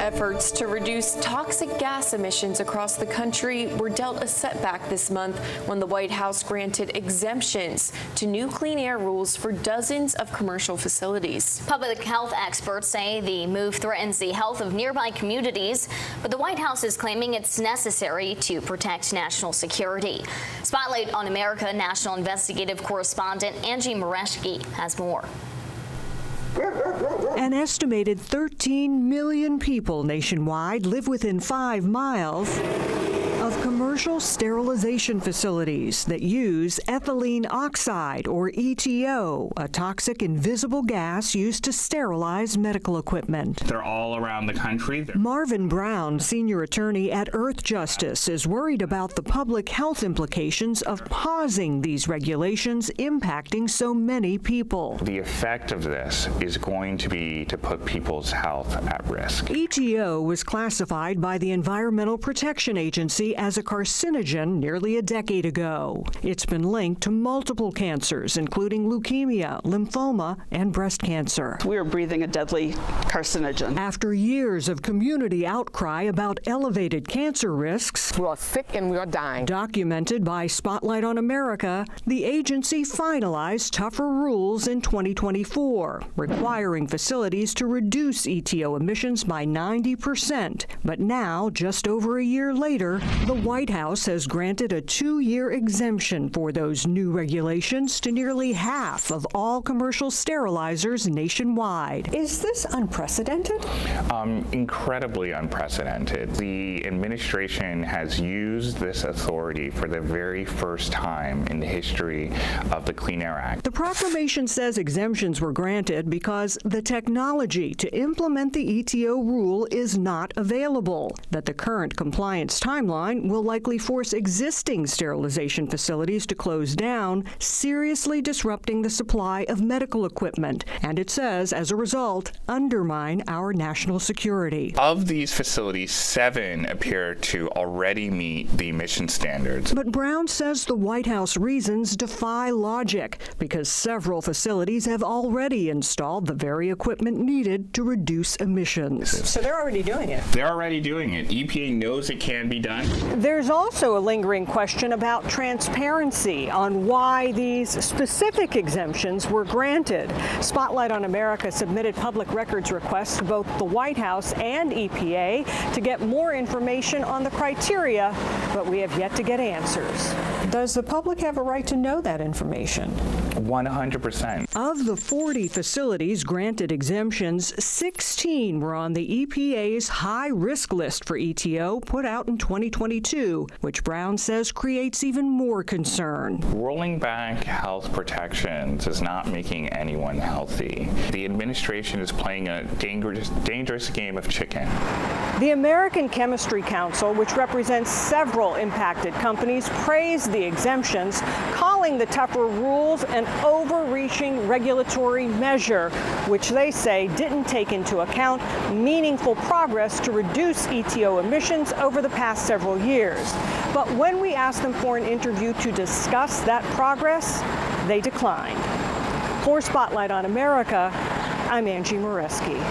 Efforts to reduce toxic gas emissions across the country were dealt a setback this month when the White House granted exemptions to new clean air rules for dozens of commercial facilities. Public health experts say the move threatens the health of nearby communities, but the White House is claiming it's necessary to protect national security. Spotlight on America national investigative correspondent Angie Moreski has more. An estimated 13 million people nationwide live within 5 miles of commercial sterilization facilities that use ethylene oxide, or ETO, a toxic invisible gas used to sterilize medical equipment. They're all around the country. Marvin Brown, senior attorney at Earth Justice, is worried about the public health implications of pausing these regulations impacting so many people. The effect of this is going to be to put people's health at risk. ETO was classified by the Environmental Protection Agency as a carcinogen nearly a decade ago. It's been linked to multiple cancers, including leukemia, lymphoma, and breast cancer. We are breathing a deadly carcinogen. After years of community outcry about elevated cancer risks, we are sick and we are dying, documented by Spotlight on America, the agency finalized tougher rules in 2024, requiring facilities to reduce ETO emissions by 90%. But now, just over a year later, the White House has granted a 2-year exemption for those new regulations to nearly half of all commercial sterilizers nationwide. Is this unprecedented? Incredibly unprecedented. The administration has used this authority for the very first time in the history of the Clean Air Act. The proclamation says exemptions were granted because the technology to implement the ETO rule is not available, that the current compliance timeline will likely force existing sterilization facilities to close down, seriously disrupting the supply of medical equipment, and it says, as a result, undermine our national security. Of these facilities, 7 appear to already meet the emission standards. But Brown says the White House reasons defy logic because several facilities have already installed the very equipment needed to reduce emissions. So they're already doing it. They're already doing it. EPA knows it can be done. There's also a lingering question about transparency on why these specific exemptions were granted. Spotlight on America submitted public records requests to both the White House and EPA to get more information on the criteria, but we have yet to get answers. Does the public have a right to know that information? 100%. Of the 40 facilities granted exemptions, 16 were on the EPA's high-risk list for ETO put out in 2022, which Brown says creates even more concern. Rolling back health protections is not making anyone healthy. The administration is playing a dangerous game of chicken. The American Chemistry Council, which represents several impacted companies, praised the exemptions, calling the tougher rules an overreaching regulatory measure, which they say didn't take into account meaningful progress to reduce ETO emissions over the past several years. But when we asked them for an interview to discuss that progress, they declined. For Spotlight on America, I'm Angie Moreski.